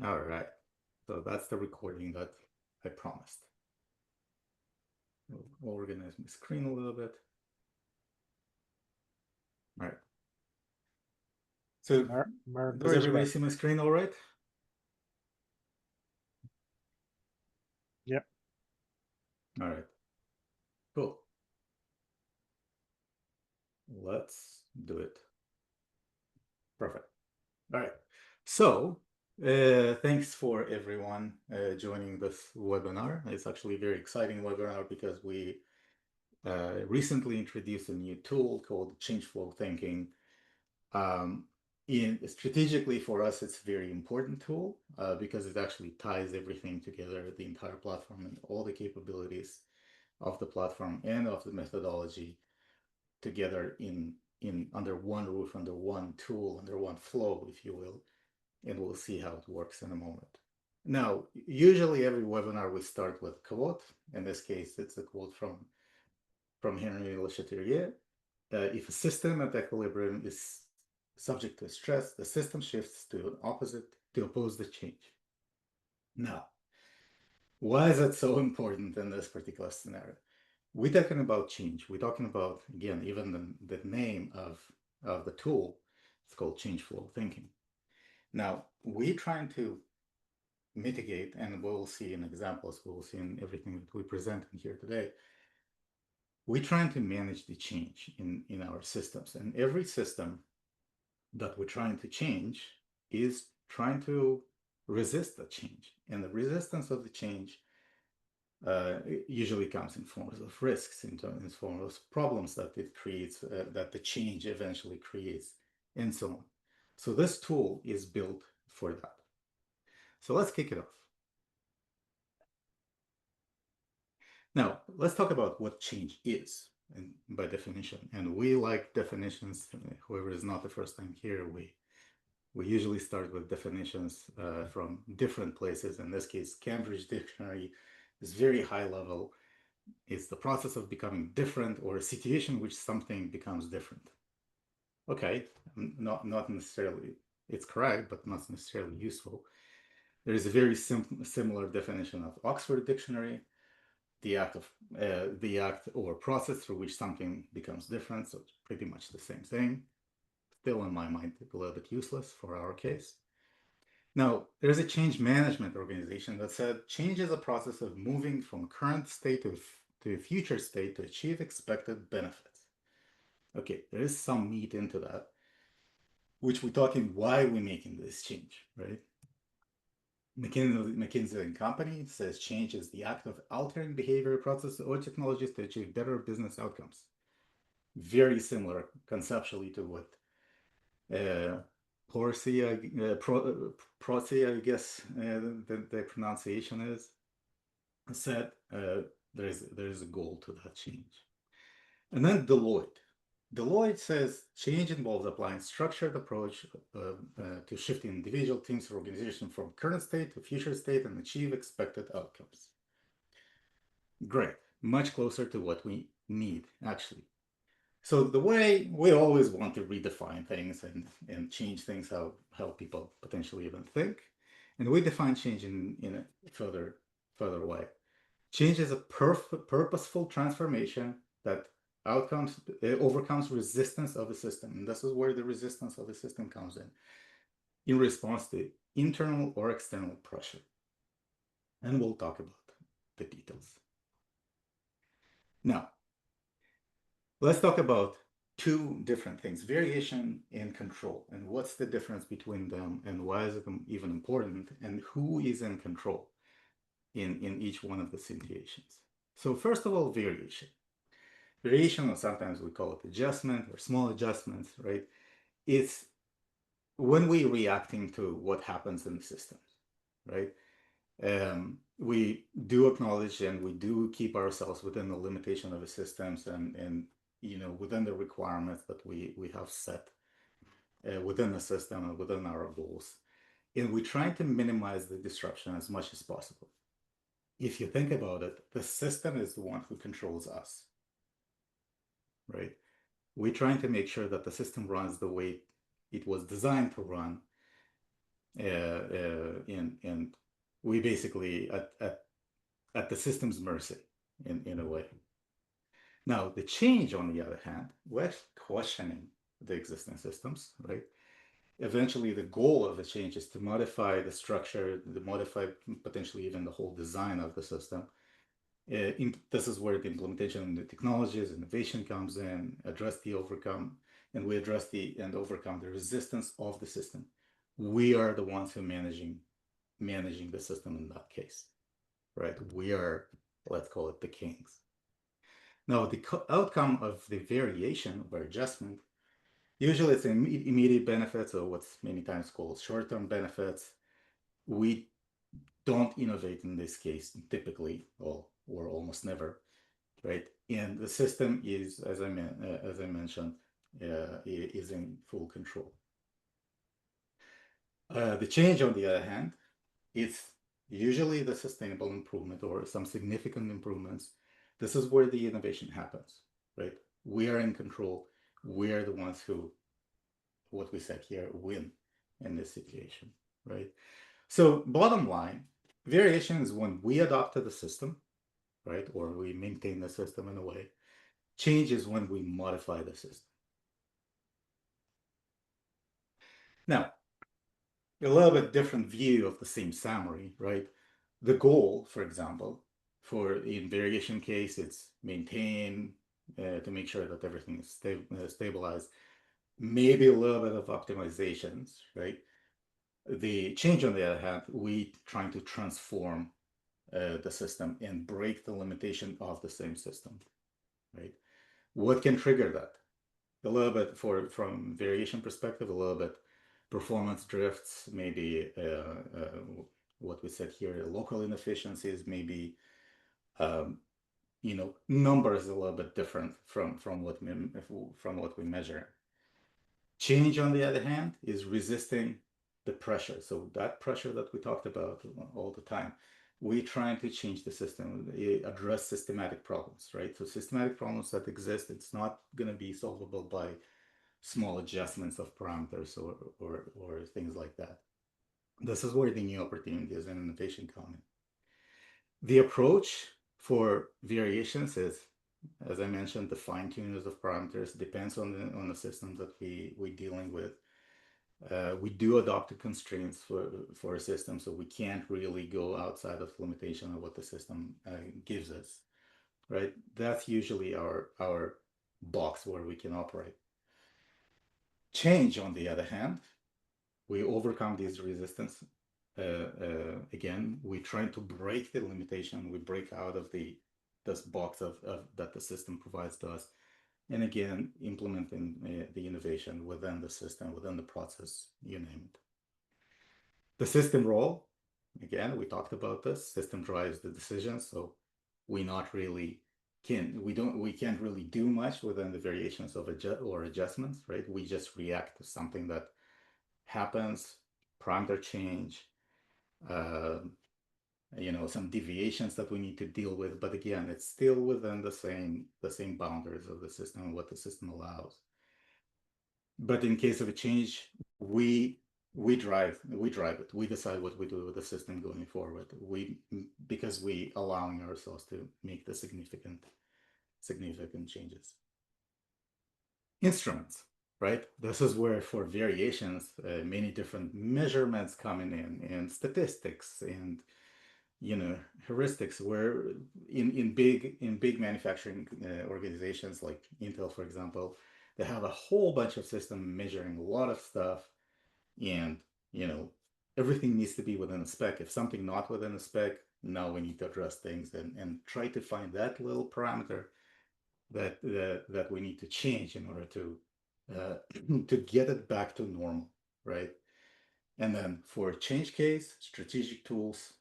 All right. So that's the recording that I promised. We'll organize my screen a little bit. All right. So does everybody see my screen all right? Yep. All right. Cool. Let's do it. Perfect. All right. So thanks for everyone joining this webinar. It's actually a very exciting webinar because we recently introduced a new tool called change flow thinking. Strategically for us, it's a very important tool because it actually ties everything together, the entire platform and all the capabilities of the platform and of the methodology together in under one roof, under one tool, under one flow, if you will, and we'll see how it works in a moment. Now, usually every webinar we start with a quote. In this case, it's a quote from Henry Le Chatelier. If a system at equilibrium is subject to stress, the system shifts to an opposite to oppose the change. Now, why is that so important in this particular scenario? We're talking about change. We're talking about, again, even the name of the tool, it's called change flow thinking. Now, we're trying to mitigate, and we'll see in examples, we'll see in everything that we present in here today, we're trying to manage the change in our systems. And every system that we're trying to change is trying to resist the change. And the resistance of the change usually comes in forms of risks, in forms of problems that it creates, that the change eventually creates, and so on. So this tool is built for that. So let's kick it off. Now, let's talk about what change is, and by definition. And we like definitions. Whoever is not the first time here, we usually start with definitions from different places. In this case, Cambridge Dictionary is very high level. It's the process of becoming different or a situation in which something becomes different. Okay, not necessarily, it's correct, but not necessarily useful. There is a very similar definition of Oxford Dictionary, the act or process through which something becomes different. So it's pretty much the same thing. Still, in my mind, a little bit useless for our case. Now, there's a change management organization that said change is a process of moving from current state to a future state to achieve expected benefits. Okay, there is some meat into that, which we're talking why we're making this change, right? McKinsey and Company says change is the act of altering behavior, processes, or technologies to achieve better business outcomes. Very similar conceptually to what Procy, I guess the pronunciation is, said. There is a goal to that change. And then Deloitte. Deloitte says change involves applying structured approach to shifting individual teams or organization from current state to future state and achieve expected outcomes. Great, much closer to what we need actually. So the way we always want to redefine things and change things how people potentially even think, and we define change in a further way. Change is a purposeful transformation that overcomes resistance of the system. And this is where the resistance of the system comes in response to internal or external pressure. And we'll talk about the details. Now, let's talk about two different things, variation and control. And what's the difference between them and why is it even important and who is in control in each one of the situations. So first of all, variation. Variation, or sometimes we call it adjustment or small adjustments, right? It's when we're reacting to what happens in the system, right? We do acknowledge and we do keep ourselves within the limitation of the systems and within the requirements that we have set within the system and within our goals. And we try to minimize the disruption as much as possible. If you think about it, the system is the one who controls us, right? We're trying to make sure that the system runs the way it was designed to run. and we basically at the system's mercy in a way. Now, the change, on the other hand, we're questioning the existing systems, right? Eventually, the goal of the change is to modify the structure, to modify potentially even the whole design of the system. This is where the implementation of new technologies, innovation comes in, address the overcome, and we address the and overcome the resistance of the system. We are the ones who managing the system in that case, right? We are, let's call it the kings. Now, the outcome of the variation or adjustment, usually it's immediate benefits or what's many times called short-term benefits. We don't innovate in this case typically, or almost never, right? And the system is, as I mentioned, is in full control. The change, on the other hand, is usually the sustainable improvement or some significant improvements. This is where the innovation happens, right? We are in control. We are the ones who, what we said here, win in this situation, right? So, bottom line, variation is when we adopted the system, right? Or we maintain the system in a way. Change is when we modify the system. Now, a little bit different view of the same summary, right? The goal, for example, for in variation case, it's maintain to make sure that everything is stabilized. Maybe a little bit of optimizations, right? The change, on the other hand, we trying to transform the system and break the limitation of the same system, right? What can trigger that? A little bit from variation perspective, a little bit performance drifts, maybe what we said here, local inefficiencies, maybe numbers a little bit different from what we measure. Change, on the other hand, is resisting the pressure. So that pressure that we talked about all the time, we trying to change the system, address systematic problems, right? So systematic problems that exist, it's not going to be solvable by small adjustments of parameters or things like that. This is where the new opportunities and innovation come in. The approach for variations is, as I mentioned, the fine tuners of parameters depends on the system that we're dealing with. We do adopt the constraints for a system, so we can't really go outside of the limitation of what the system gives us, right? That's usually our box where we can operate. Change, on the other hand, we overcome this resistance. Again, we try to break the limitation. We break out of this box of that the system provides to us, and again, implementing the innovation within the system, within the process, you name it. The system role, again, we talked about this. System drives the decisions, so we not really we can't really do much within the variations of adjustments, right? We just react to something that happens, parameter change, uh, some deviations that we need to deal with. But again, it's still within the same boundaries of the system and what the system allows. But in case of a change, we drive it. We decide what we do with the system going forward. Because we allowing ourselves to make the significant changes. Instruments, right? This is where for variations, many different measurements coming in, and statistics, and heuristics, where in big manufacturing organizations like Intel, for example, they have a whole bunch of systems measuring a lot of stuff, and everything needs to be within a spec. If something not within a spec, now we need to address things and try to find that little parameter that we need to change in order to to get it back to normal, right? And then for change case, strategic tools,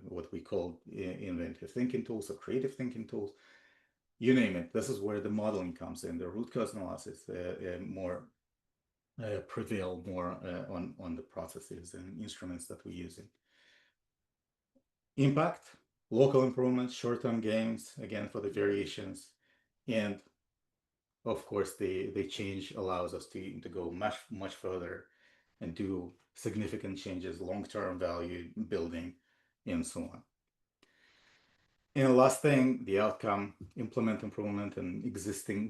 what we call inventive thinking tools or creative thinking tools, you name it. This is where the modeling comes in, the root cause analysis, more prevail more on the processes and instruments that we're using. Impact, local improvements, short-term gains, again for the variations, and of course the change allows us to go much further and do significant changes, long-term value building, and so on. And the last thing, the outcome, implement improvement and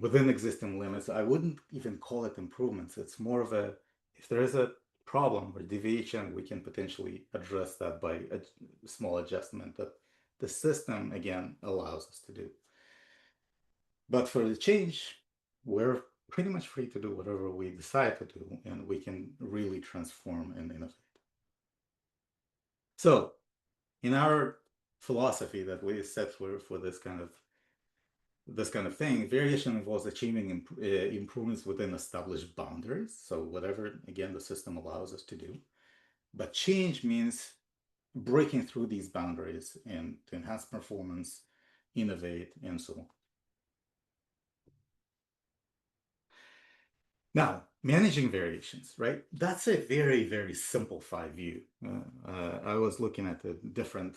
within existing limits. I wouldn't even call it improvements. It's more of a, if there is a problem or deviation, we can potentially address that by a small adjustment that the system, again, allows us to do. But for the change, we're pretty much free to do whatever we decide to do, and we can really transform and innovate. So, in our philosophy that we set for this kind of thing, variation involves achieving improvements within established boundaries. So whatever, again, the system allows us to do. But change means breaking through these boundaries and to enhance performance, innovate, and so on. Now, managing variations, right? That's a very, very simplified view. I was looking at the different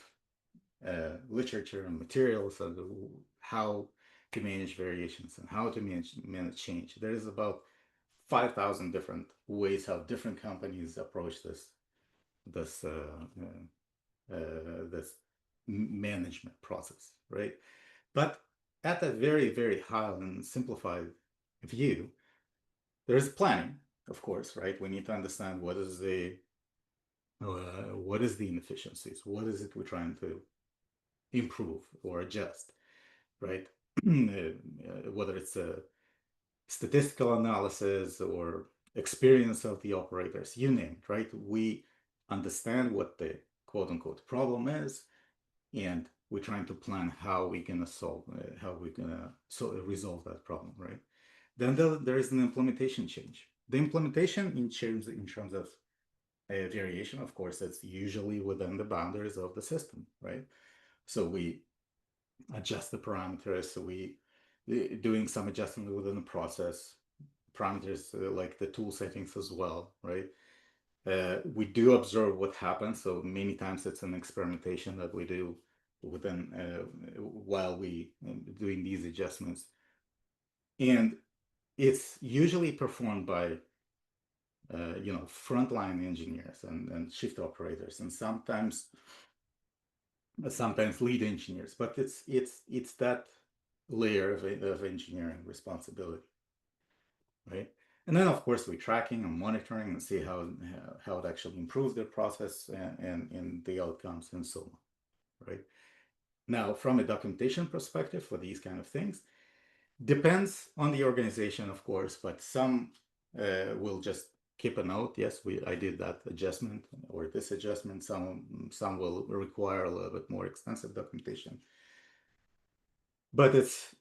literature and materials on how to manage variations and how to manage change. There's about 5,000 different ways how different companies approach this this management process, right? But at a very, very high and simplified view, there's planning, of course, right? We need to understand what is the inefficiencies, what is it we're trying to improve or adjust, right? Whether it's a statistical analysis or experience of the operators, you name it, right? We understand what the quote unquote problem is, and we're trying to plan how we're gonna resolve that problem, right? Then there is an implementation change. The implementation in terms of a variation, of course, it's usually within the boundaries of the system, right? So we adjust the parameters. So we doing some adjustment within the process parameters like the tool settings as well, right? We do observe what happens. So many times it's an experimentation that we do within while we doing these adjustments, and it's usually performed by frontline engineers and shift operators, and sometimes lead engineers, but it's that layer of engineering responsibility, right? And then of course we're tracking and monitoring and see how it actually improves the process and the outcomes and so on, right? Now, from a documentation perspective for these kind of things, depends on the organization, of course, but some will just keep a note. Yes, I did that adjustment or this adjustment. Some will require a little bit more extensive documentation, but it's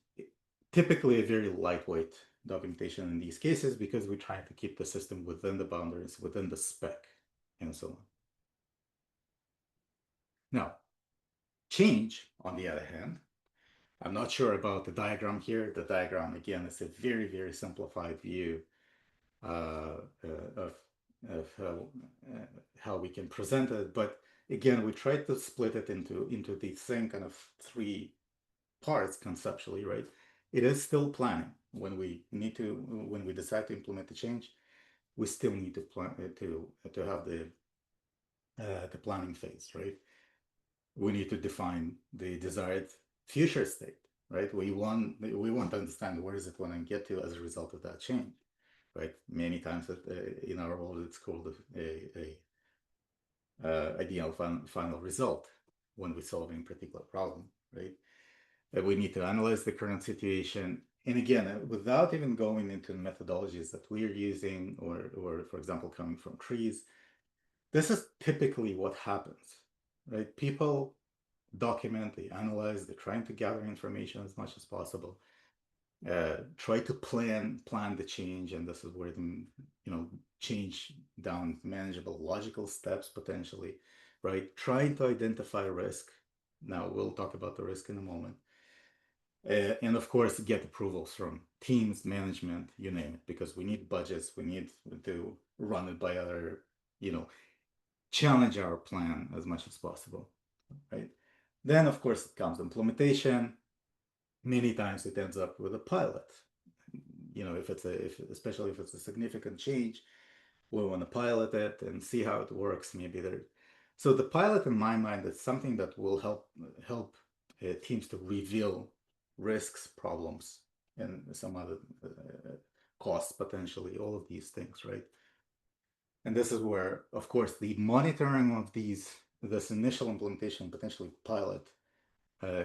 typically a very lightweight documentation in these cases because we try to keep the system within the boundaries, within the spec, and so on. Now, change, on the other hand, I'm not sure about the diagram here. The diagram, again, is a very, very simplified view of how we can present it. But again, we try to split it into these same kind of three parts conceptually, right? It is still planning. When we decide to implement the change, we still need to plan to have the planning phase, right? We need to define the desired future state, right? We want to understand where is it want to get to as a result of that change, right? Many times in our world, it's called a ideal final result when we're solving a particular problem, right? We need to analyze the current situation. And again, without even going into the methodologies that we're using, or for example, coming from PRIZ, this is typically what happens, right? People document, they analyze, they're trying to gather information as much as possible, try to plan the change, and this is where the change down manageable logical steps potentially, right? Trying to identify risk. Now we'll talk about the risk in a moment. And of course, get approvals from teams, management, you name it, because we need budgets, we need to run it by other, challenge our plan as much as possible, right? Then, of course, it comes implementation. Many times it ends up with a pilot. Especially if it's a significant change, We want to pilot it and see how it works. Maybe there. So the pilot, in my mind, is something that will help teams to reveal risks, problems, and some other costs potentially. All of these things, right? And this is where, of course, the monitoring of this initial implementation, potentially pilot,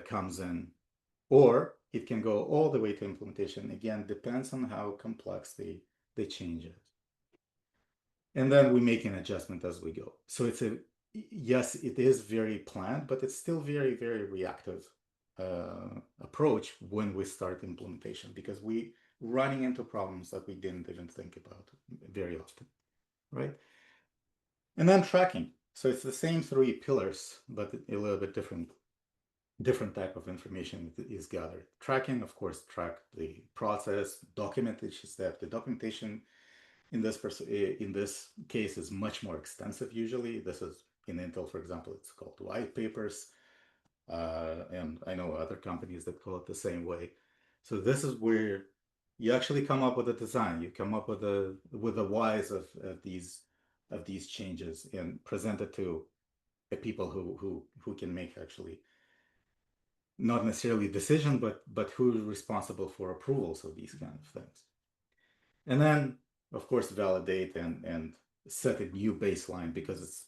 comes in, or it can go all the way to implementation. Again, depends on how complex the change is. And then we make an adjustment as we go. So it's a yes, it is very planned, but it's still very, very reactive approach when we start implementation because we running into problems that we didn't even think about very often, right? And then tracking. So it's the same three pillars, but a little bit different type of information is gathered. Tracking, of course, track the process, document each step. The documentation in this case is much more extensive usually. This is in Intel, for example, it's called white papers. And I know other companies that call it the same way. So this is where you actually come up with a design. You come up with the whys of these changes and present it to the people who can make actually not necessarily decision, but who's responsible for approvals of these kind of things. And then, of course, validate and set a new baseline because it's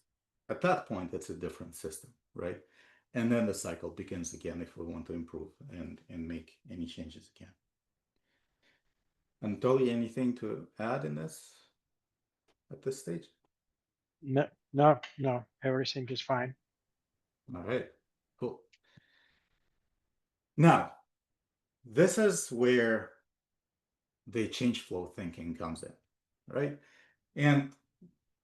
at that point it's a different system, right? And then the cycle begins again if we want to improve and make any changes again. Anatoly, anything to add in this at this stage? No, no, no. Everything is fine. All right, cool. Now, this is where the change flow thinking comes in, right? And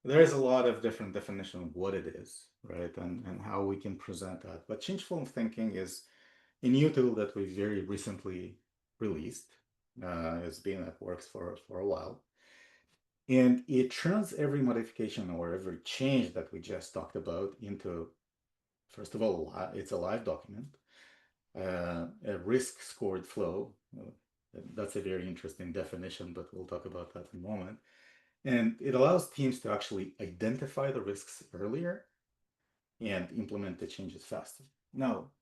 there's a lot of different definition of what it is, right? And how we can present that. But change flow thinking is a new tool that we very recently released. It's been at works for a while. And it turns every modification or every change that we just talked about into, first of all, it's a live document, a risk scored flow. That's a very interesting definition, but we'll talk about that in a moment. And it allows teams to actually identify the risks earlier and implement the changes faster. Now,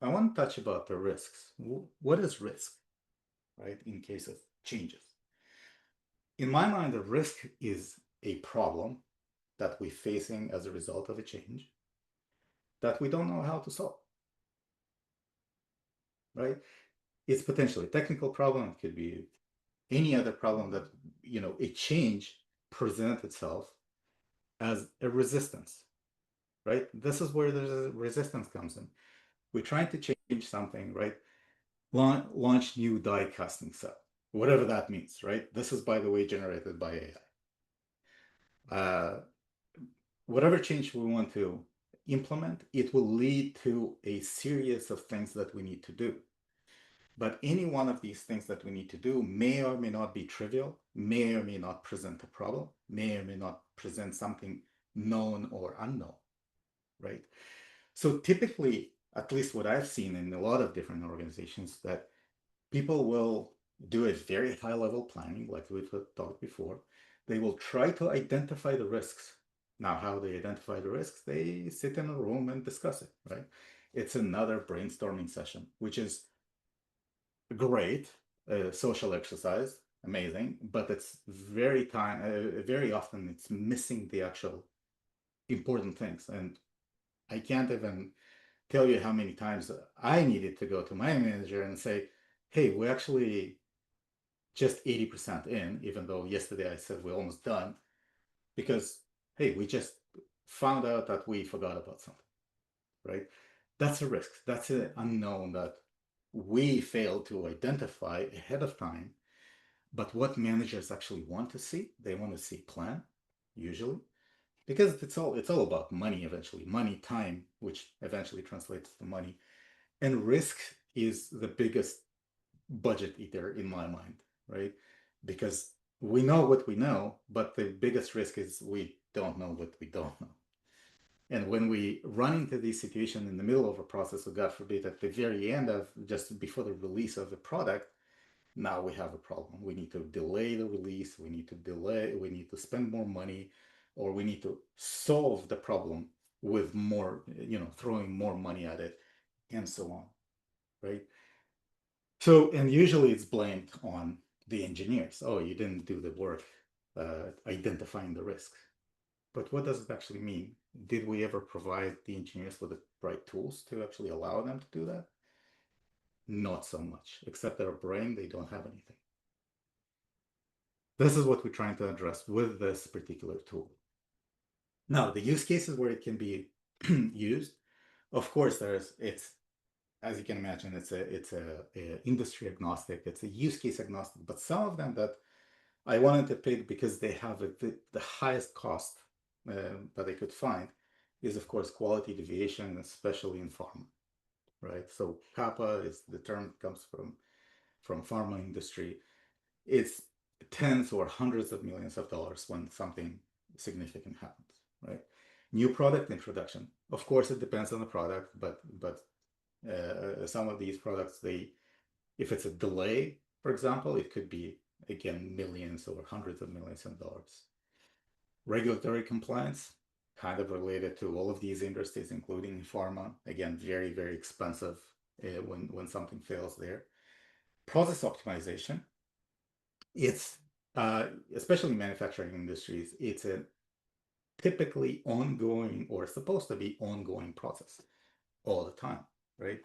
I want to touch about the risks. What is risk, right, in case of changes? In my mind, a risk is a problem that we're facing as a result of a change that we don't know how to solve, right? It's potentially a technical problem. It could be any other problem that, a change presents itself as a resistance, right? This is where the resistance comes in. We're trying to change something, right? Launch new die casting cell, whatever that means, right? This is, by the way, generated by AI. Whatever change we want to implement, it will lead to a series of things that we need to do. But any one of these things that we need to do may or may not be trivial, may or may not present a problem, may or may not present something known or unknown, right? So typically, at least what I've seen in a lot of different organizations, that people will do a very high level planning, like we've talked before. They will try to identify the risks. Now, how they identify the risks, they sit in a room and discuss it, right? It's another brainstorming session, which is great, social exercise, amazing, but it's very often it's missing the actual important things. And I can't even tell you how many times I needed to go to my manager and say, hey, we actually just 80% in, even though yesterday I said we're almost done, because, hey, we just found out that we forgot about something, right? That's a risk. That's an unknown that we failed to identify ahead of time. But what managers actually want to see, they want to see plan, usually, because it's all about money eventually, money, time, which eventually translates to money. And risk is the biggest budget eater in my mind, right? Because we know what we know, but the biggest risk is we don't know what we don't know. And when we run into this situation in the middle of a process, or God forbid, at the very end of just before the release of the product, now we have a problem. We need to delay the release, we need to spend more money, or we need to solve the problem with more, throwing more money at it, and so on, right? So, and usually it's blamed on the engineers. Oh, you didn't do the work identifying the risks. But what does it actually mean? Did we ever provide the engineers with the right tools to actually allow them to do that? Not so much, except their brain, they don't have anything. This is what we're trying to address with this particular tool. Now, the use cases where it can be used, of course, it's, as you can imagine, it's a industry agnostic, it's a use case agnostic, but some of them that I wanted to pick because they have the highest cost that I could find is, of course, quality deviation, especially in pharma, right? So kappa is the term comes from pharma industry. It's tens or hundreds of millions of dollars when something significant happens, right? New product introduction. Of course, it depends on the product, but some of these products, if it's a delay, for example, it could be again millions or hundreds of millions of dollars. Regulatory compliance, kind of related to all of these industries, including pharma. Again, very, very expensive when something fails there. Process optimization. It's especially manufacturing industries. It's a typically ongoing or supposed to be ongoing process all the time, right?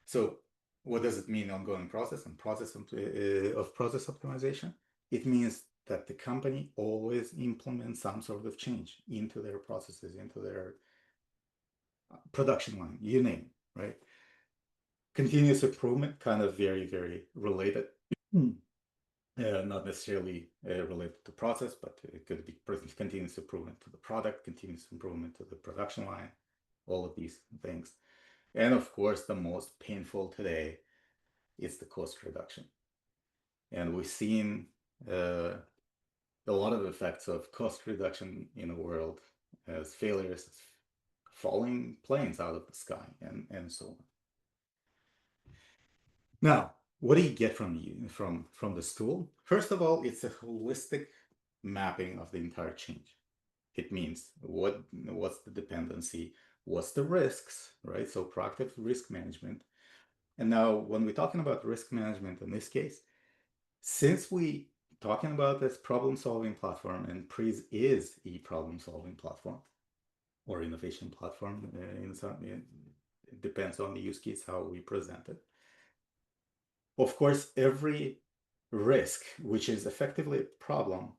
So, what does it mean ongoing process and process of process optimization? It means that the company always implements some sort of change into their processes, into their production line, you name it, right? Continuous improvement, kind of very, very related. Not necessarily related to process, but it could be continuous improvement to the product, continuous improvement to the production line, all of these things. And of course, the most painful today is the cost reduction. And we've seen uh, a lot of effects of cost reduction in the world as failures, as falling planes out of the sky, and so on. Now, what do you get from this tool? First of all, it's a holistic mapping of the entire change. It means what's the dependency, what's the risks, right? So proactive risk management. And now, when we're talking about risk management in this case, since we talking about this problem-solving platform, and PRIZ is a problem-solving platform or innovation platform, it depends on the use case how we present it. Of course, every risk, which is effectively a problem,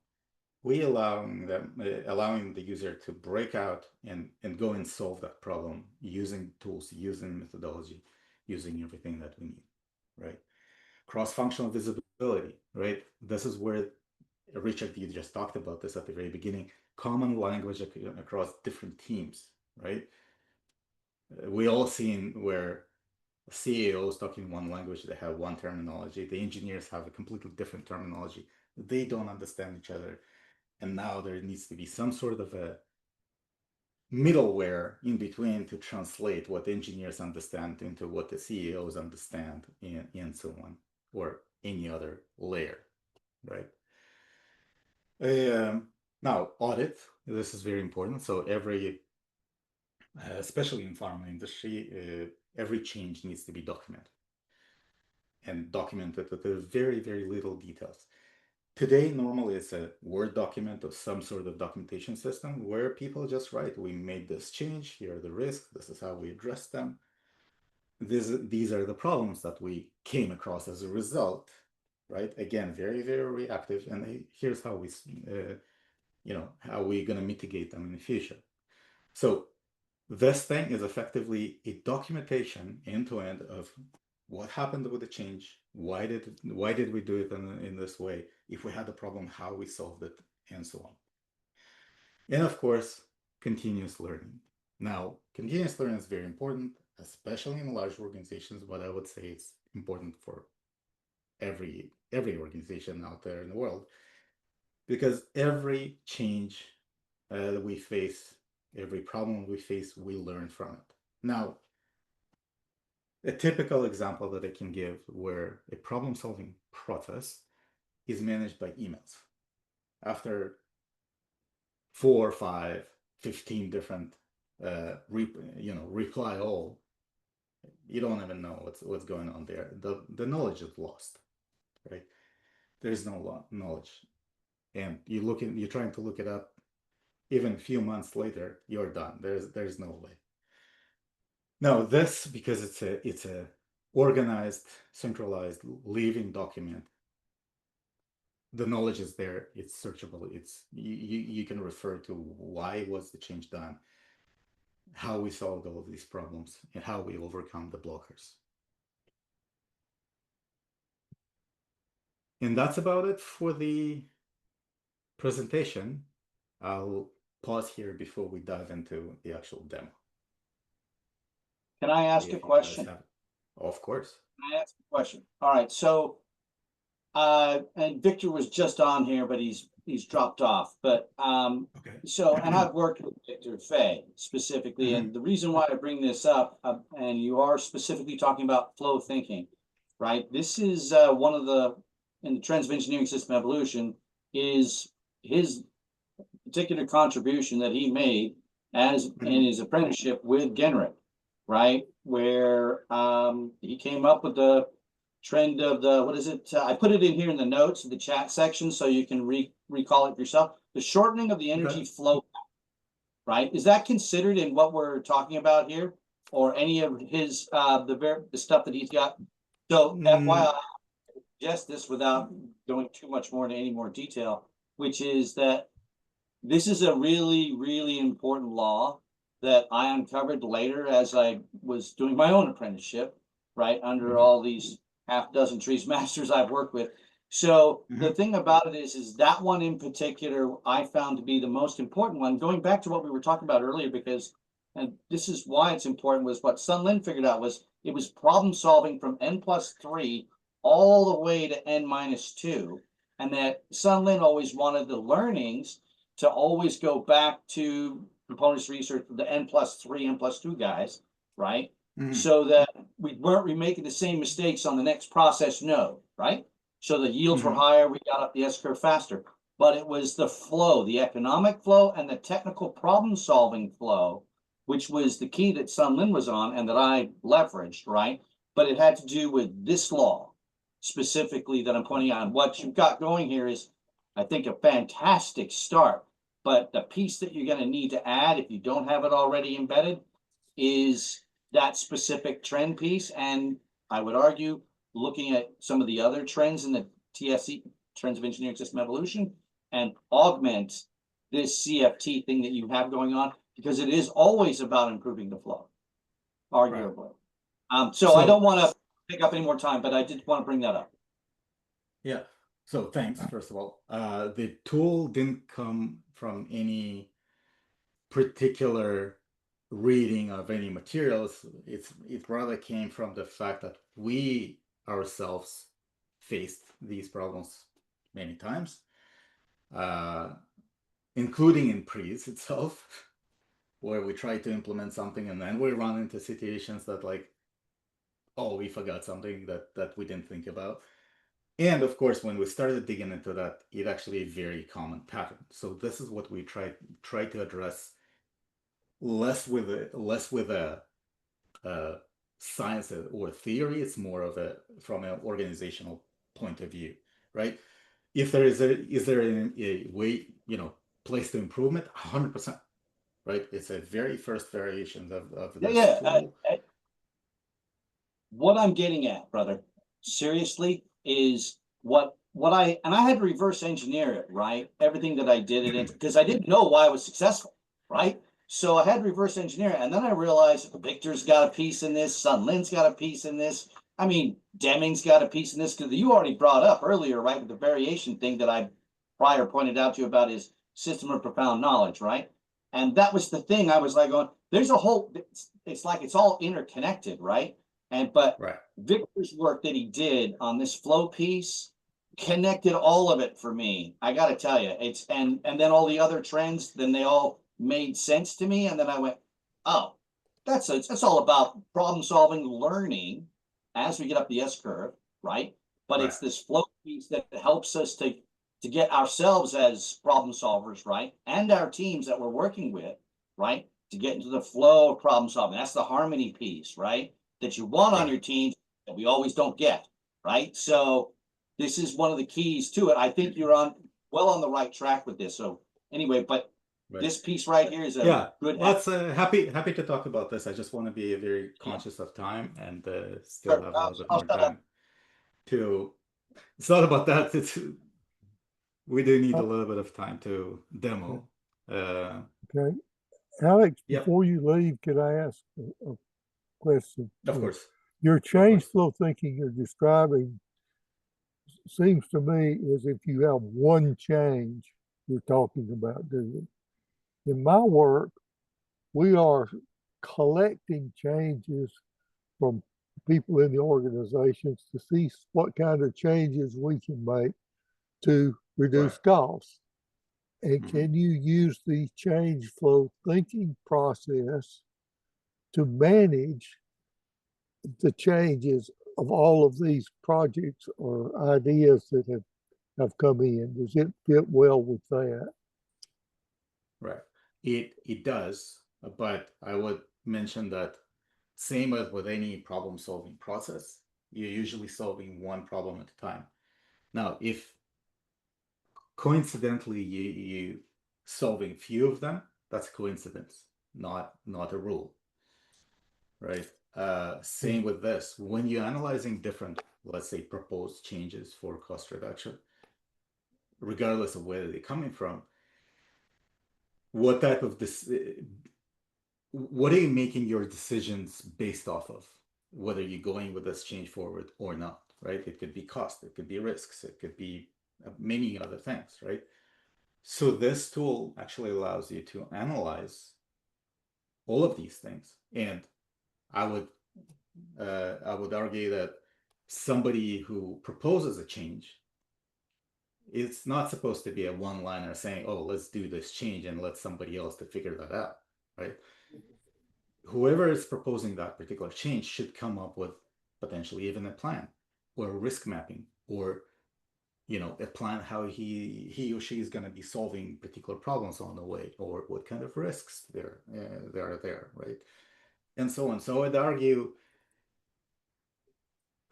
we allowing the user to break out and go and solve that problem using tools, using methodology, using everything that we need, right? Cross-functional visibility, right? This is where Richard, you just talked about this at the very beginning. Common language across different teams, right? We all seen where CAOs talking one language, they have one terminology. The engineers have a completely different terminology. They don't understand each other. And now there needs to be some sort of a middleware in between to translate what engineers understand into what the CEOs understand and so on, or any other layer, right? Now, audit, this is very important. So especially in pharma industry, every change needs to be documented and documented with very, very little details. Today, normally it's a Word document or some sort of documentation system where people just write, we made this change, here are the risks, this is how we address them. These are the problems that we came across as a result, right? Again, very, very reactive. And here's how how we're going to mitigate them in the future. So this thing is effectively a documentation end to end of what happened with the change, why did we do it in this way, if we had a problem, how we solved it, and so on. And of course, continuous learning. Now, continuous learning is very important, especially in large organizations, but I would say it's important for every organization out there in the world, because every change that we face, every problem we face, we learn from it. Now, a typical example that I can give where a problem-solving process is managed by emails. After 4, 5, 15 different reply all, you don't even know what's going on there. The knowledge is lost, right? There's no knowledge, and you're trying to look it up. Even a few months later, you're done. There's no way. Now this, because it's a organized, centralized, living document. The knowledge is there. It's searchable. You can refer to why was the change done, how we solved all of these problems, and how we overcome the blockers. And that's about it for the presentation. I'll pause here before we dive into the actual demo. Can I ask a question? Of course. Can I ask a question? All right. So, and Victor was just on here, but he's dropped off. But Okay. so, and I've worked with Victor Fay specifically, and the reason why I bring this up, and you are specifically talking about flow thinking, right? This is one of the in the trends of engineering system evolution is his particular contribution that he made as in his apprenticeship with Generic, right? Where he came up with the trend of the, what is it? I put it in here in the notes, the chat section, so you can recall it yourself. The shortening of the energy flow, right? Is that considered in what we're talking about here, or any of his the stuff that he's got? So FYI, suggest this without going too much more into any more detail, which is that this is a really, really important law that I uncovered later as I was doing my own apprenticeship, right? Under all these half dozen trees masters I've worked with. So the thing about it is that one in particular, I found to be the most important one, going back to what we were talking about earlier, because, and this is why it's important, was what Sun Lin figured out was it was problem solving from n+3 all the way to n-2. And that Sun Lin always wanted the learnings to always go back to components research, the n+3, n+2 guys, right? So that we weren't making the same mistakes on the next process node, right? So the yields were higher, we got up the S-curve faster. But it was the flow, the economic flow and the technical problem solving flow, which was the key that Sun Lin was on and that I leveraged, right? But it had to do with this law specifically that I'm pointing out. What you've got going here is, I think, a fantastic start. But the piece that you're going to need to add, if you don't have it already embedded, is that specific trend piece. And I would argue, looking at some of the other trends in the TSE, trends of engineering system evolution, and augment this CFT thing that you have going on, because it is always about improving the flow, arguably. So I don't want to pick up any more time, but I did want to bring that up. Yeah. So thanks, first of all. The tool didn't come from any particular reading of any materials. It rather came from the fact that we ourselves faced these problems many times, including in PRIZ itself, where we try to implement something and then we run into situations that, like, oh, we forgot something that we didn't think about. And of course, when we started digging into that, it actually a very common pattern. So this is what we try to address, less with a science or theory. It's more of a from an organizational point of view, right? If there is a way, place to improvement, 100%, right? It's a very first variation of this tool. What I'm getting at, brother, seriously, is what I had to reverse engineer it, right? Everything that I did it because I didn't know why I was successful, right? So I had to reverse engineer it, and then I realized Victor's got a piece in this, Sun Lin's got a piece in this. I mean, Deming's got a piece in this, because you already brought up earlier, right, with the variation thing that I prior pointed out to you about his system of profound knowledge, right? And that was the thing I was like going, there's a whole, it's like it's all interconnected, right? But Victor's work that he did on this flow piece connected all of it for me. I got to tell you, it's and then all the other trends, then they all made sense to me. And then I went, oh, that's all about problem solving, learning as we get up the S curve, right? But Right. it's this flow piece that helps us to get ourselves as problem solvers, right? And our teams that we're working with, right? To get into the flow of problem solving. That's the harmony piece, right? That you want on Right. your team that we always don't get, right? So this is one of the keys to it. I think you're well on the right track with this. So anyway, but Right. this piece right here is a Yeah, good let's happy to talk about this. I just want to be very yeah. conscious of time and still Sure. have a little bit I'll more shut up. time to. It's not about that. It's we do need a Uh, little bit of time to demo. Okay. Alex, Yep, before you leave, could I ask a question? of course, Your of change course. flow thinking you're describing seems to me as if you have one change you're talking about doing. In my work, we are collecting changes from people in the organizations to see what kind of changes we can make to reduce Right. costs. And Mhm. can you use the change flow thinking process to manage the changes of all of these projects or ideas that have come in? Does it fit well with that? Right. It does, but I would mention that same as with any problem solving process, you're usually solving one problem at a time. Now, if coincidentally you solving few of them, that's coincidence, not a rule, right? Same with this. When you're analyzing different, let's say, proposed changes for cost reduction, regardless of where they're coming from, what type of this what are you making your decisions based off of? Whether you're going with this change forward or not, right? It could be cost, it could be risks, it could be many other things, right? So this tool actually allows you to analyze all of these things, and I would I would argue that somebody who proposes a change, it's not supposed to be a one-liner saying, "Oh, let's do this change and let somebody else to figure that out," right? Whoever is proposing that particular change should come up with potentially even a plan or a risk mapping or a plan how he or she is going to be solving particular problems on the way or what kind of risks there are there, right? And so on. So I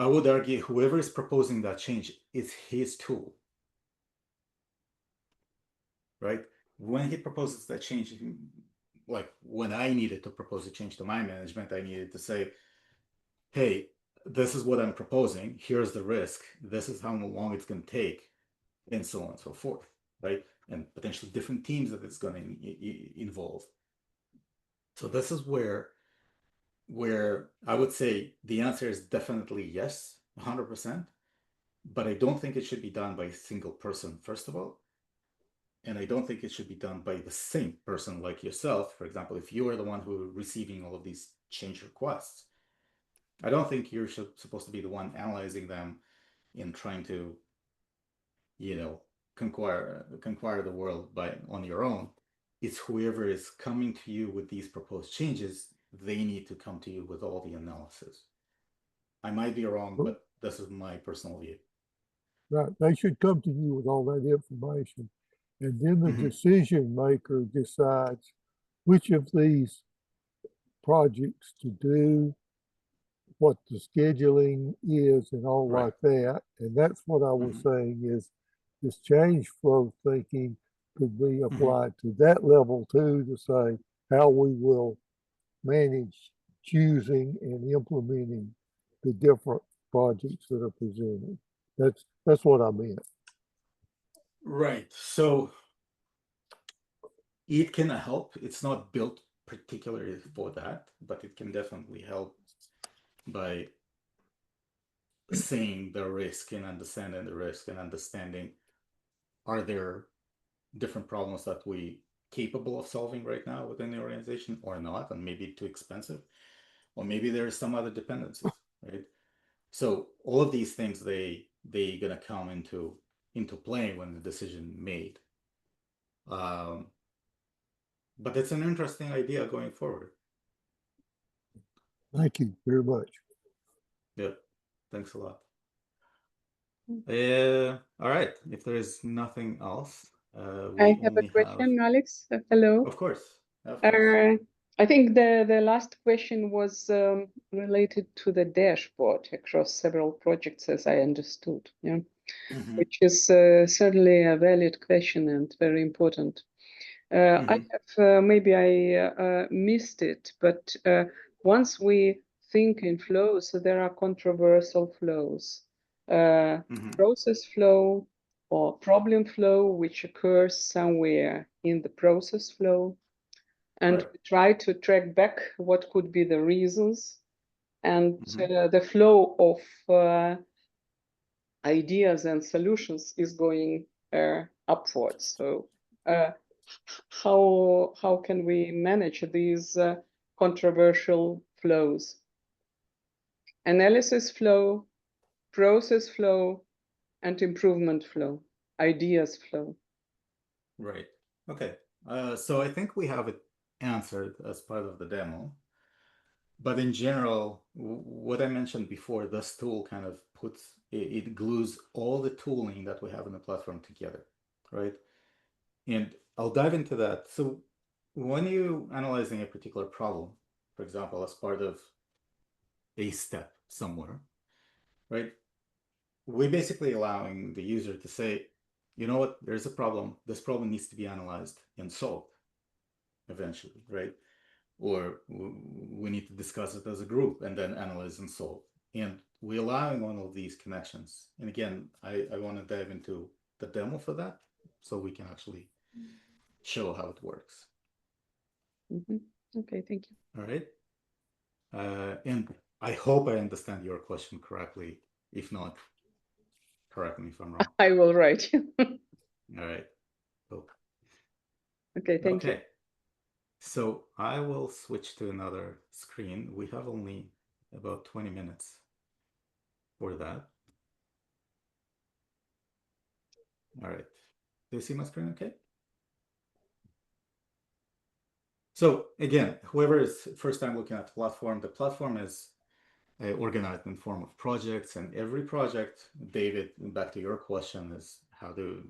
would argue whoever is proposing that change is his tool, right? When he proposes that change, like when I needed to propose a change to my management, I needed to say, hey, this is what I'm proposing. Here's the risk. This is how long it's going to take, and so on and so forth, right? And potentially different teams that it's going to involve. So this is where I would say the answer is definitely yes, 100%. But I don't think it should be done by a single person, first of all. And I don't think it should be done by the same person like yourself. For example, if you are the one who are receiving all of these change requests, I don't think you're supposed to be the one analyzing them and trying to, you know, conquer the world on your own. It's whoever is coming to you with these proposed changes, they need to come to you with all the analysis. I might be wrong, but this is my personal view. Right. They should come to you with all that information. And then the Mm-hmm. decision maker decides which of these projects to do, what the scheduling is, and all Right. like that. And that's what I was saying is this change flow thinking could be applied to that level too, to say how we will manage choosing and implementing the different projects that are presented. That's what I meant. Right. So it can help. It's not built particularly for that, but it can definitely help by seeing the risk and understanding the risk and understanding, are there different problems that we capable of solving right now within the organization or not, and maybe too expensive, or maybe there's some other dependencies, right? So all of these things they gonna come into play when the decision made. But it's an interesting idea going forward. Thank you very much. Yep. Thanks a lot. All right. If there is nothing else, we I have a only question, Alex. Hello. Of course. Of course. I think the last question was related to the dashboard across several projects, as I understood. Yeah, Mhm. which is certainly a valid question and very important. I have maybe I missed it, but once we think in flows, so there are controversial flows, process flow or problem flow, which occurs somewhere in the process flow, and Right. we try to track back what could be the reasons, and Mhm. the flow of ideas and solutions is going upwards. So how can we manage these controversial flows? Analysis flow, process flow, and improvement flow, ideas flow. Right. Okay. So I think we have it answered as part of the demo. But in general, what I mentioned before, this tool kind of puts, it glues all the tooling that we have in the platform together, right? And I'll dive into that. So when you analyzing a particular problem, for example, as part of a step somewhere, right? We're basically allowing the user to say, you know what, there's a problem. This problem needs to be analyzed and solved eventually, right? Or we need to discuss it as a group and then analyze and solve. And we're allowing all of these connections. And again, I want to dive into the demo for that so we can actually show how it works. Okay, thank you. All right. And I hope I understand your question correctly. If not, correct me if I'm wrong. I will write you. All right. Cool. Okay, thank you. Okay. So I will switch to another screen. We have only about 20 minutes for that. All right. Do you see my screen okay? So again, whoever is first time looking at the platform is organized in form of projects, and every project, David, back to your question, is how do,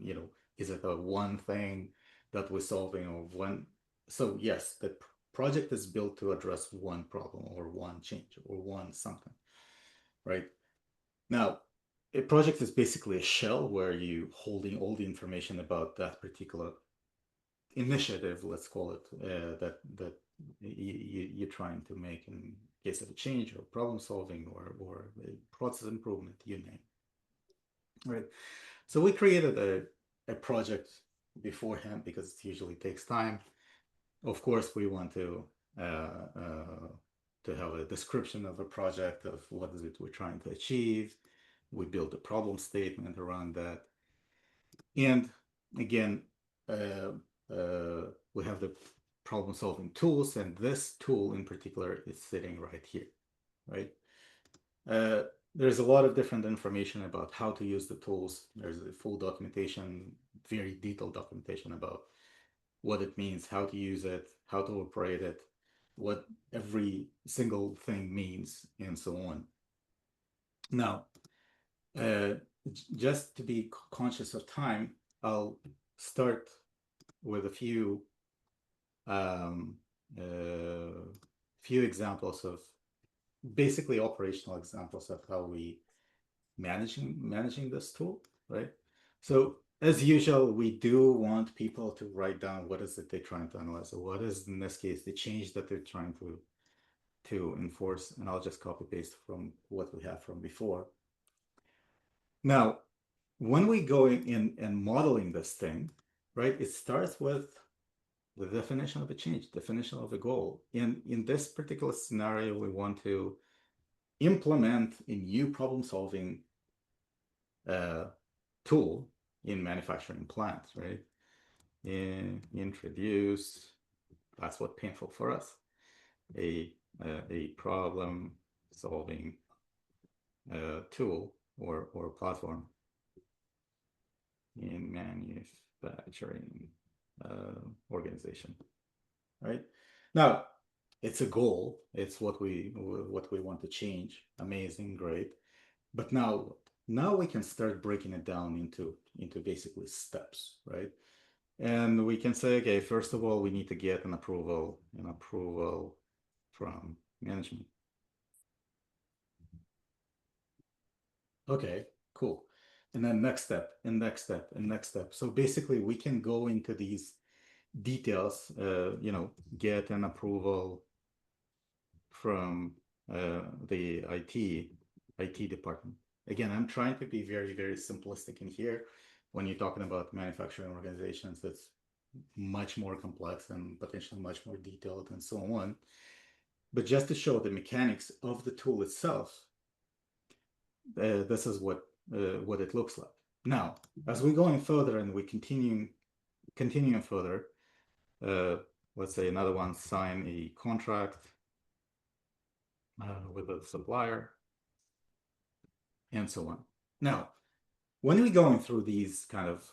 is it a one thing that we're solving or one? So yes, the project is built to address one problem or one change or one something, right? Now, a project is basically a shell where you holding all the information about that particular initiative, let's call it, that you're trying to make in case of a change or problem solving or process improvement, you name. Right. So we created a project beforehand because it usually takes time. Of course, we want to have a description of a project of what is it we're trying to achieve. We build a problem statement around that. And again, we have the problem solving tools, and this tool in particular is sitting right here, right? There's a lot of different information about how to use the tools. There's a full documentation, very detailed documentation about what it means, how to use it, how to operate it, what every single thing means, and so on. Now, just to be conscious of time, I'll start with a few examples of basically operational examples of how we managing this tool, right? So as usual, we do want people to write down what is it they're trying to analyze, or what is in this case the change that they're trying to enforce, and I'll just copy paste from what we have from before. Now, when we go in and modeling this thing, right, it starts with the definition of a change, definition of a goal. In this particular scenario, we want to implement a new problem-solving tool in manufacturing plants, right? Introduce, that's what painful for us, a problem-solving tool or platform in manufacturing organization, right? Now, it's a goal. It's what we want to change. Amazing, great. But now we can start breaking it down into basically steps, right? And we can say, okay, first of all, we need to get an approval from management. Okay, cool. And then next step, and next step, and next step. So basically, we can go into these details, get an approval from the IT department. Again, I'm trying to be very, very simplistic in here. When you're talking about manufacturing organizations, that's much more complex and potentially much more detailed and so on. But just to show the mechanics of the tool itself, this is what it looks like. Now, as we're going further and we continuing further, let's say another one, sign a contract with a supplier, and so on. Now, when we're going through these kind of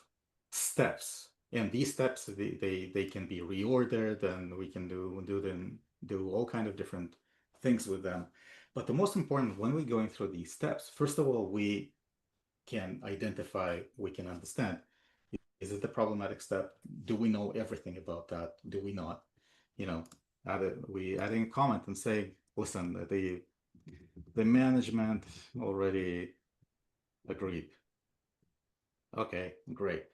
steps, and these steps they can be reordered, and we can do all kind of different things with them. But the most important, when we're going through these steps, first of all, we can identify, we can understand, is it the problematic step? Do we know everything about that? Do we not? We adding a comment and say, listen, the management already agreed. Okay, great,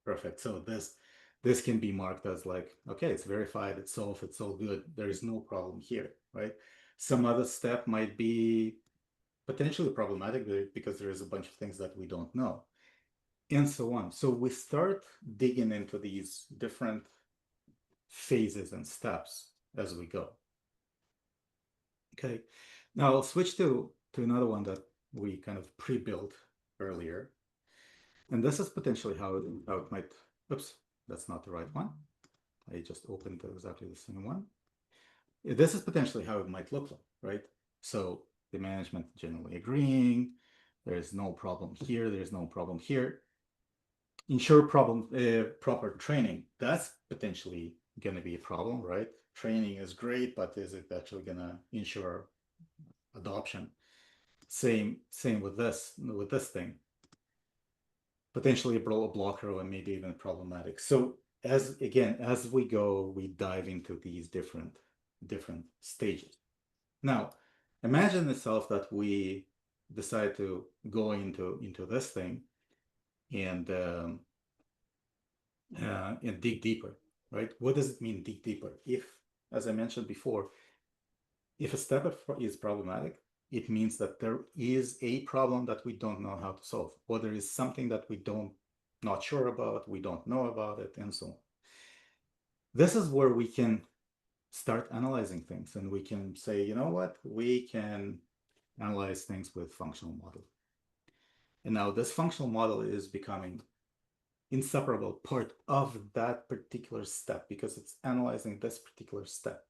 perfect. So this can be marked as like, okay, it's verified, it's solved, it's all good. There is no problem here, right? Some other step might be potentially problematic because there is a bunch of things that we don't know, and so on. So we start digging into these different phases and steps as we go. Okay, now I'll switch to another one that we kind of pre-built earlier. And this is potentially how it might, oops, that's not the right one. I just opened exactly the same one. This is potentially how it might look like, right? So the management generally agreeing, there's no problem here, there's no problem here. Ensure proper training, that's potentially going to be a problem, right? Training is great, but is it actually going to ensure adoption? Same with this thing. Potentially a blocker or maybe even problematic. So as we go, we dive into these different stages. Now, imagine itself that we decide to go into this thing and dig deeper, right? What does it mean, dig deeper? If, as I mentioned before, if a step is problematic, it means that there is a problem that we don't know how to solve, or there is something that we not sure about, we don't know about it, and so on. This is where we can start analyzing things, and we can say, you know what, we can analyze things with functional model. And now this functional model is becoming inseparable part of that particular step because it's analyzing this particular step.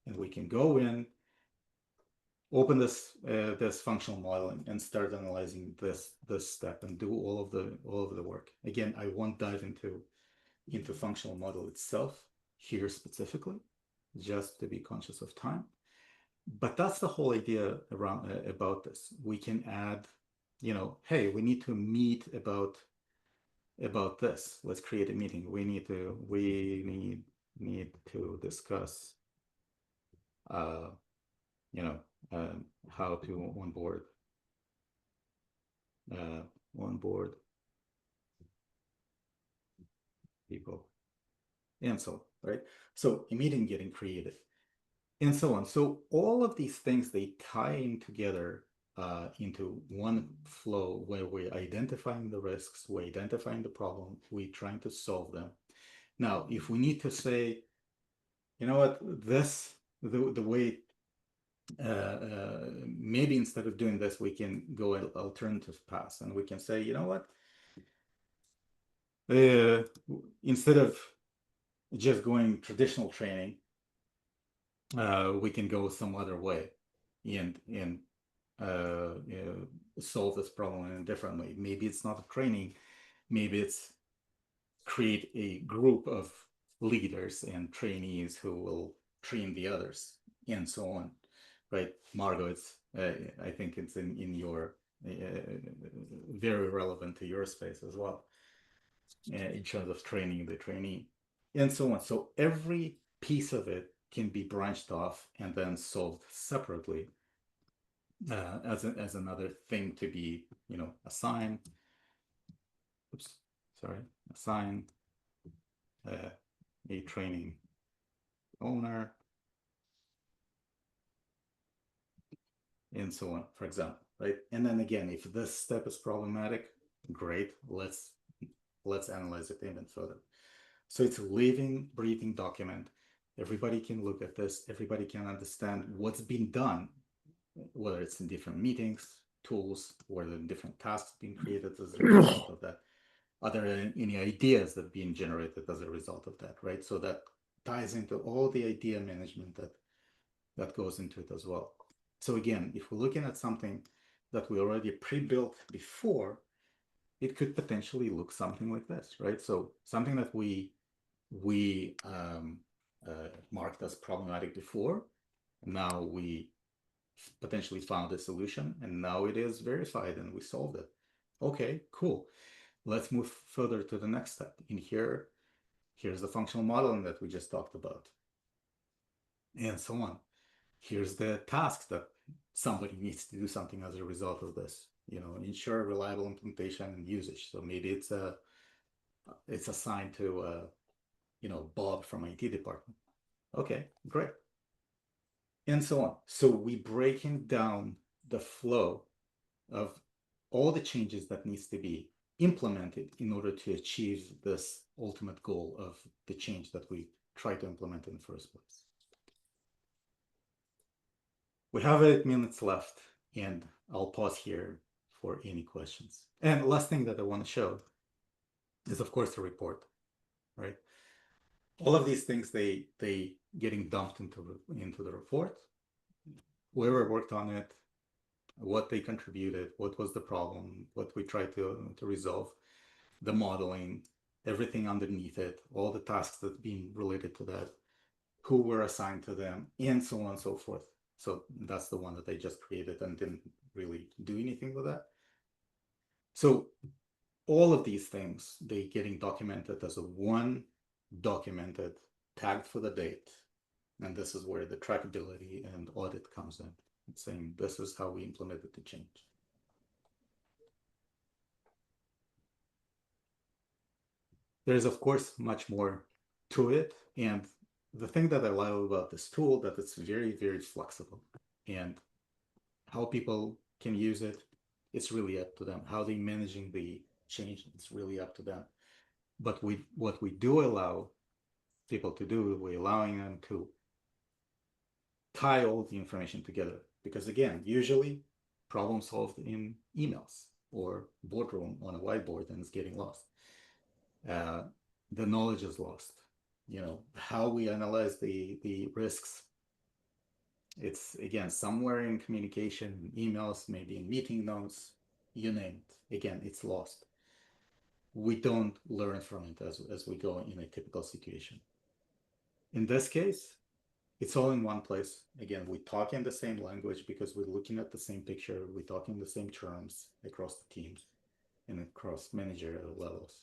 And we can go in, open this functional model and start analyzing this step and do all of the work. Again, I won't dive into functional model itself here specifically, just to be conscious of time. But that's the whole idea around about this. We can add, hey, we need to meet about this. Let's create a meeting. We need to discuss how to onboard people, and so on, right? So a meeting getting created, and so on. So all of these things, they tie in together into one flow where we're identifying the risks, we're identifying the problem, we're trying to solve them. Now, if we need to say, you know what, the way maybe instead of doing this, we can go an alternative path, and we can say, you know what, instead of just going traditional training, we can go some other way and solve this problem in a different way. Maybe it's not a training, maybe it's create a group of leaders and trainees who will train the others, and so on, right? Margot, it's I think it's in your very relevant to your space as well, in terms of training the trainee, and so on. So every piece of it can be branched off and then solved separately as another thing to be, assigned. Oops, sorry, assign a training owner, and so on, for example, right? And then again, if this step is problematic, great, let's analyze it even further. So it's a living, breathing document. Everybody can look at this. Everybody can understand what's been done, whether it's in different meetings, tools, or the different tasks being created as a result of that. Are there any ideas that are being generated as a result of that, right? So that ties into all the idea management that goes into it as well. So again, if we're looking at something that we already pre-built before, it could potentially look something like this, right? So something that we marked as problematic before, now we potentially found a solution, and now it is verified and we solved it. Okay, cool. Let's move further to the next step. In here, here's the functional modeling that we just talked about, and so on. Here's the tasks that somebody needs to do something as a result of this. Ensure reliable implementation and usage. So maybe it's assigned to Bob from IT department. Okay, great. And so on. So we breaking down the flow of all the changes that needs to be implemented in order to achieve this ultimate goal of the change that we try to implement in the first place. We have 8 minutes left, and I'll pause here for any questions. And the last thing that I want to show is, of course, the report, right? All of these things, they getting dumped into the report. Whoever worked on it, what they contributed, what was the problem, what we tried to resolve, the modeling, everything underneath it, all the tasks that being related to that, who were assigned to them, and so on and so forth. So that's the one that I just created and didn't really do anything with that. So all of these things, they getting documented as a one documented, tagged for the date. And this is where the trackability and audit comes in. It's saying this is how we implemented the change. There's, of course, much more to it. And the thing that I love about this tool, that it's very, very flexible. And how people can use it, it's really up to them. How they're managing the change, it's really up to them. But what we do allow people to do, we're allowing them to tie all the information together. Because again, usually problem solved in emails or boardroom on a whiteboard and it's getting lost. The knowledge is lost. How we analyze the risks, it's again somewhere in communication, emails, maybe in meeting notes, you name it. Again, it's lost. We don't learn from it as we go in a typical situation. In this case, it's all in one place. Again, we talk in the same language because we're looking at the same picture. We talk in the same terms across the teams and across managerial levels.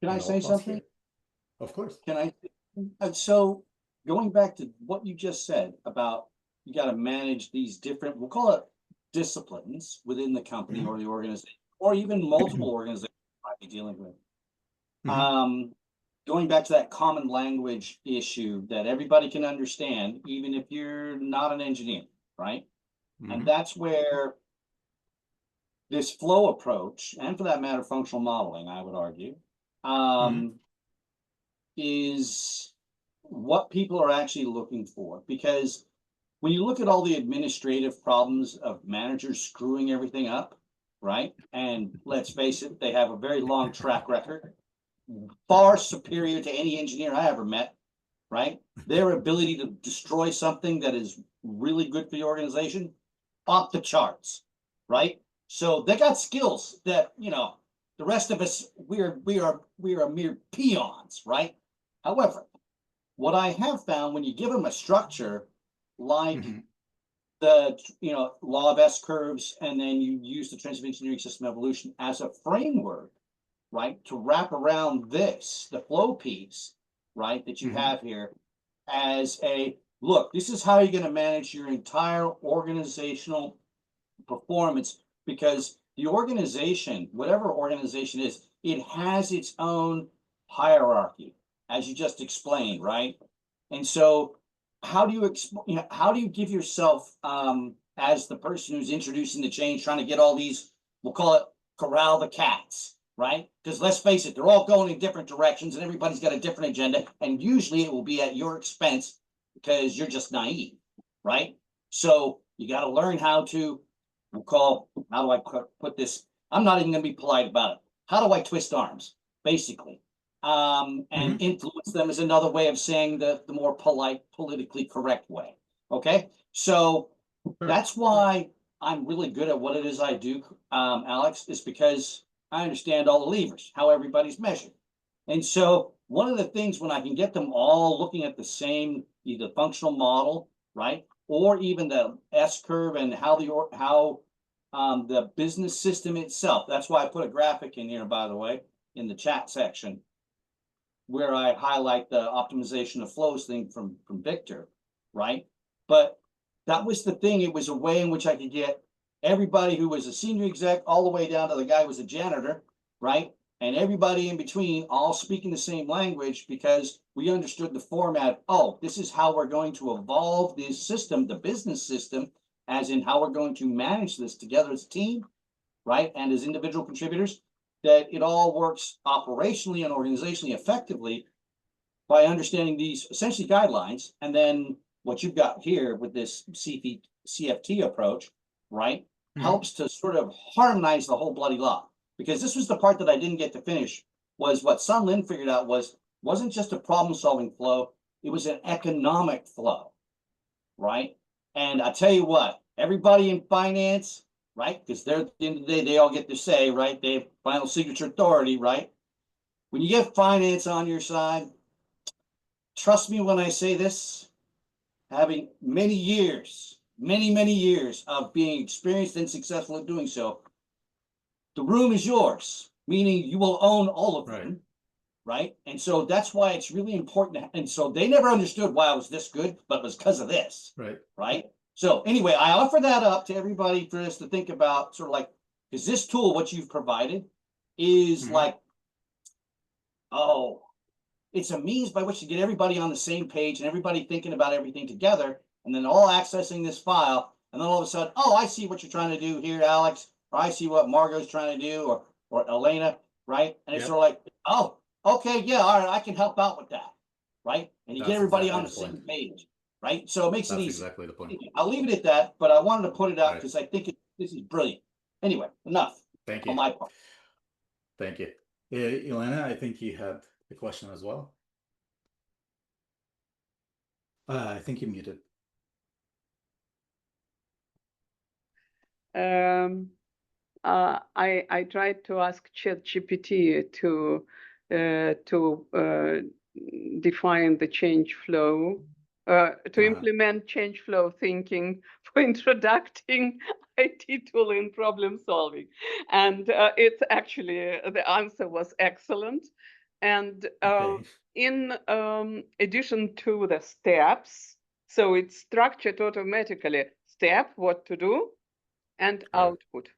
Can I say something? Here. Of course. Can I? So going back to what you just said about you got to manage these different, we'll call it disciplines within the company or the organization, or even multiple organizations you might be dealing with. Going back to that common language issue that everybody can understand, even if you're not an engineer, right? And that's where this flow approach, and for that matter, functional modeling, I would argue, is what people are actually looking for. Because when you look at all the administrative problems of managers screwing everything up, right? And let's face it, they have a very long track record, far superior to any engineer I ever met, right? Their ability to destroy something that is really good for the organization, off the charts, right? So they got skills that, The rest of us, we are mere peons, right? However, what I have found when you give them a structure like the law of S curves, and then you use the transient engineering system evolution as a framework, right, to wrap around this, the flow piece, right, that you have here as a look, this is how you're going to manage your entire organizational performance, because the organization, whatever organization is, it has its own hierarchy, as you just explained, right? And so how do you how do you give yourself as the person who's introducing the change, trying to get all these, we'll call it corral the cats, right? Because let's face it, they're all going in different directions and everybody's got a different agenda, and usually it will be at your expense because you're just naive, right? So you got to learn how to, we'll call, how do I put this? I'm not even going to be polite about it. How do I twist arms, basically? And influence them is another way of saying the more polite, politically correct way. Okay, so that's why I'm really good at what it is I do, Alex, is because I understand all the levers, how everybody's measured. And so one of the things when I can get them all looking at the same, either functional model, right, or even the S curve and how the business system itself. That's why I put a graphic in here, by the way, in the chat section, where I highlight the optimization of flows thing from Victor, right? But that was the thing. It was a way in which I could get everybody who was a senior exec all the way down to the guy who was a janitor, right? And everybody in between all speaking the same language, because we understood the format. Oh, this is how we're going to evolve this system, the business system, as in how we're going to manage this together as a team, right? And as individual contributors, that it all works operationally and organizationally effectively by understanding these essentially guidelines. And then what you've got here with this CFT approach, right, helps to sort of harmonize the whole bloody lot. Because this was the part that I didn't get to finish, was what Sun Lin figured out wasn't just a problem-solving flow, it was an economic flow, right? And I tell you what, everybody in finance, right, because they're at the end of the day, they all get to say, right, they have final signature authority, right? When you get finance on your side, trust me when I say this, having many years of being experienced and successful at doing so, the room is yours, meaning you will own all of them, right? And so that's why it's really important. And so they never understood why I was this good, but it was because of this, right? So anyway, I offer that up to everybody for us to think about, sort of like, is this tool, what you've provided, is like, oh, it's a means by which to get everybody on the same page and everybody thinking about everything together, and then all accessing this file, and then all of a sudden, oh, I see what you're trying to do here, Alex, or I see what Margot's trying to do, or Elena, right? And it's sort of like, oh, okay, yeah, all right, I can help out with that, right? And you get everybody on the same page, right? So it makes it easy. That's exactly the point. I'll leave it at that, but I wanted to put it out because I think this is brilliant. Anyway, enough. Thank you. On my part. Thank you. Elena, I think you had the question as well. I think you're muted. I tried to ask ChatGPT to define the change flow, to implement change flow thinking for introducing IT tool in problem solving, and it's actually, the answer was excellent. And in addition to the steps, so it's structured automatically: step, what to do, and output.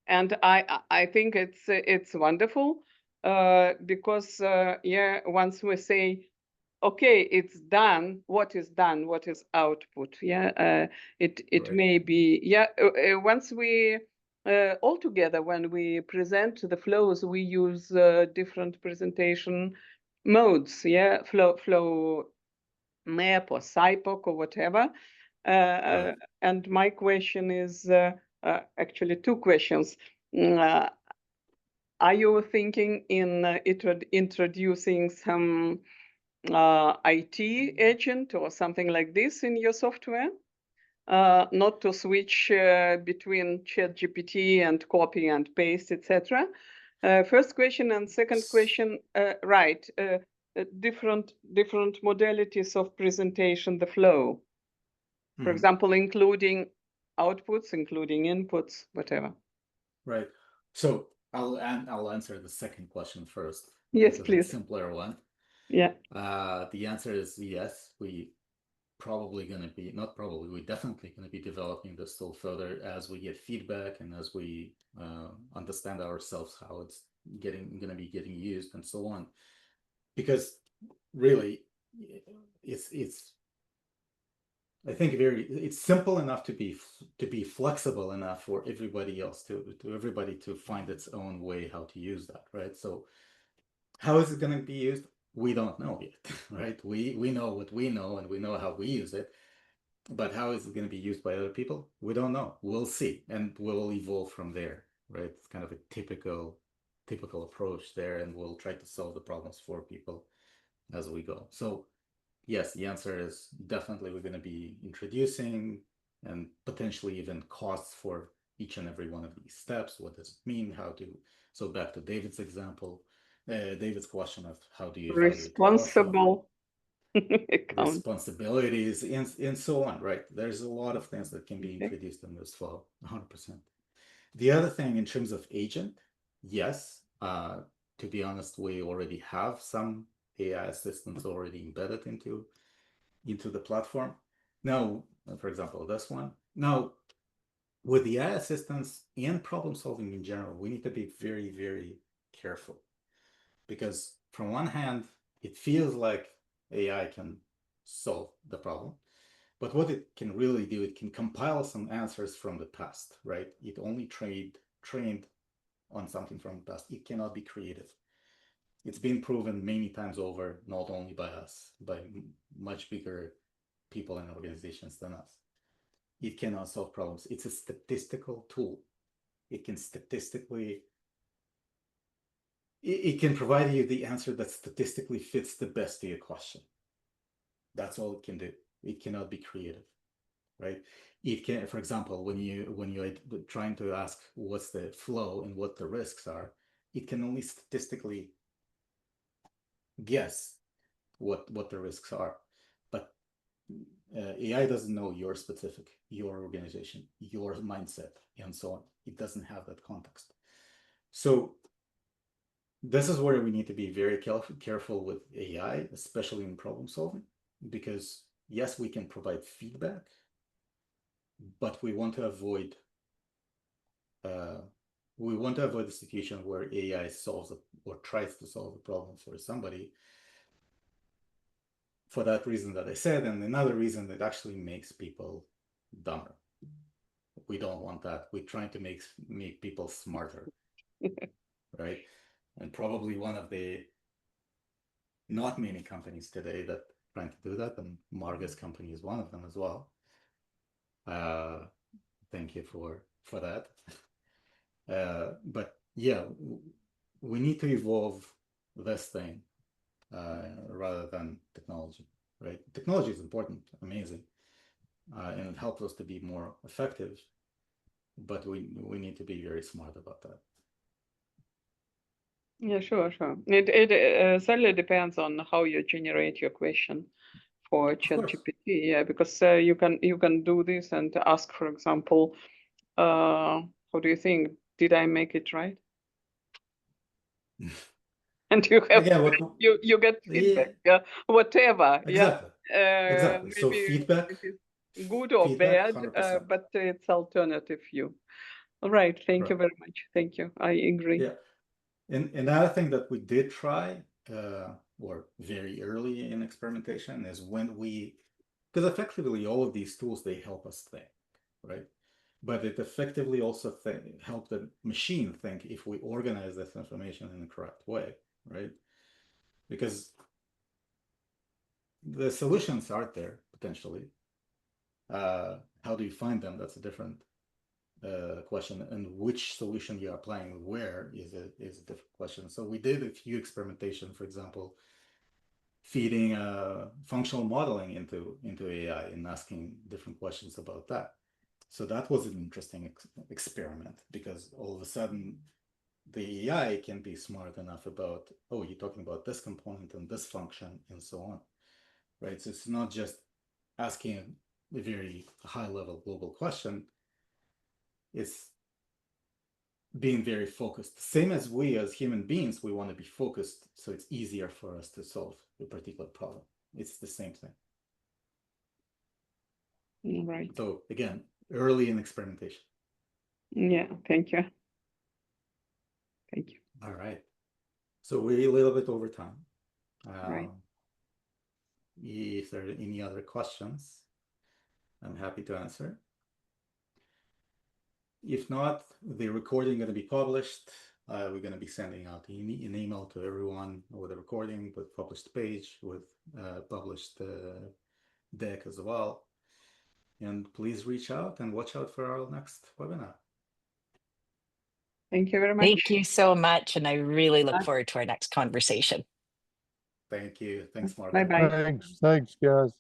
And I think it's wonderful, because once we say, okay, it's done, what is done, what is output? It may be, once we all together, when we present the flows, we use different presentation modes, flow map or SciPoc or whatever. And my question is actually two questions. Are you thinking in introducing some IT agent or something like this in your software? Not to switch between ChatGPT and copy and paste, etc. First question and second question, right. Different modalities of presentation, the flow. For example, including outputs, including inputs, whatever. Right. So I'll answer the second question first. Yes, because please. it's a simpler one. Yeah. The answer is yes. We probably going to be, not probably, we're definitely going to be developing this tool further as we get feedback and as we understand ourselves how it's going to be getting used and so on. Because really, it's I think it's simple enough to be flexible enough for everybody else everybody to find its own way how to use that, right? So how is it going to be used? We don't know yet, right? We know what we know and we know how we use it, but how is it going to be used by other people? We don't know. We'll see, and we'll evolve from there, right? It's kind of a typical approach there, and we'll try to solve the problems for people as we go. So yes, the answer is definitely we're going to be introducing and potentially even costs for each and every one of these steps. What does it mean? How to, so back to David's example, David's question of how do you evaluate responsible responsibilities and so on, right? There's a lot of things that can be introduced in this flow, 100%. The other thing in terms of agent, yes, to be honest, we already have some AI assistants already embedded into the platform. Now, for example, this one. Now, with the AI assistants and problem solving in general, we need to be very, very careful because from one hand, it feels like AI can solve the problem, but what it can really do, it can compile some answers from the past, right? It only trained on something from the past. It cannot be creative. It's been proven many times over, not only by us, by much bigger people and organizations than us. It cannot solve problems. It's a statistical tool. It can statistically, it can provide you the answer that statistically fits the best to your question. That's all it can do. It cannot be creative, right? It can, for example, when you're trying to ask what's the flow and what the risks are, it can only statistically guess what the risks are, but AI doesn't know your organization, your mindset, and so on. It doesn't have that context. So this is where we need to be very careful with AI, especially in problem solving, because yes, we can provide feedback, but we want to avoid the situation where AI solves or tries to solve a problem for somebody for that reason that I said, and another reason that actually makes people dumber. We don't want that. We're trying to make people smarter, right? And probably one of the not many companies today that are trying to do that, and Marga's company is one of them as well. Thank you for that. But yeah, we need to evolve this thing rather than technology, right? Technology is important, amazing, and it helps us to be more effective, but we need to be very smart about that. Yeah, sure. It certainly depends on how you generate your question for ChatGPT. Yeah, because you can do this and ask, for example, how do you think? Did I make it right? And you have you get feedback, whatever. Exactly. Yeah. Exactly. So maybe feedback, it is good or bad, but it's alternative view. All right. Thank you very much. Thank you. I agree. Yeah. And another thing that we did try, or very early in experimentation, is when because effectively all of these tools, they help us think, right? But it effectively also help the machine think if we organize this information in the correct way, right? Because the solutions are there potentially. How do you find them? That's a different question, and which solution you are applying where is a different question. So we did a few experimentation, for example, feeding functional modeling into AI and asking different questions about that. So that was an interesting experiment because all of a sudden the AI can be smart enough about, oh, you're talking about this component and this function and so on, right? So it's not just asking a very high level global question. It's being very focused. Same as we as human beings, we want to be focused so it's easier for us to solve a particular problem. It's the same thing. Right. So again, early in experimentation. Yeah, thank you. Thank you. All right. So we're a little bit over time. Right. If there are any other questions, I'm happy to answer. If not, the recording going to be published. We're going to be sending out an email to everyone with a recording, with published page, with published deck as well. And please reach out and watch out for our next webinar. Thank you very much. Thank you so much. And I really look forward to our next conversation. Thank you. Thanks, Mark. Bye-bye. Thanks, guys.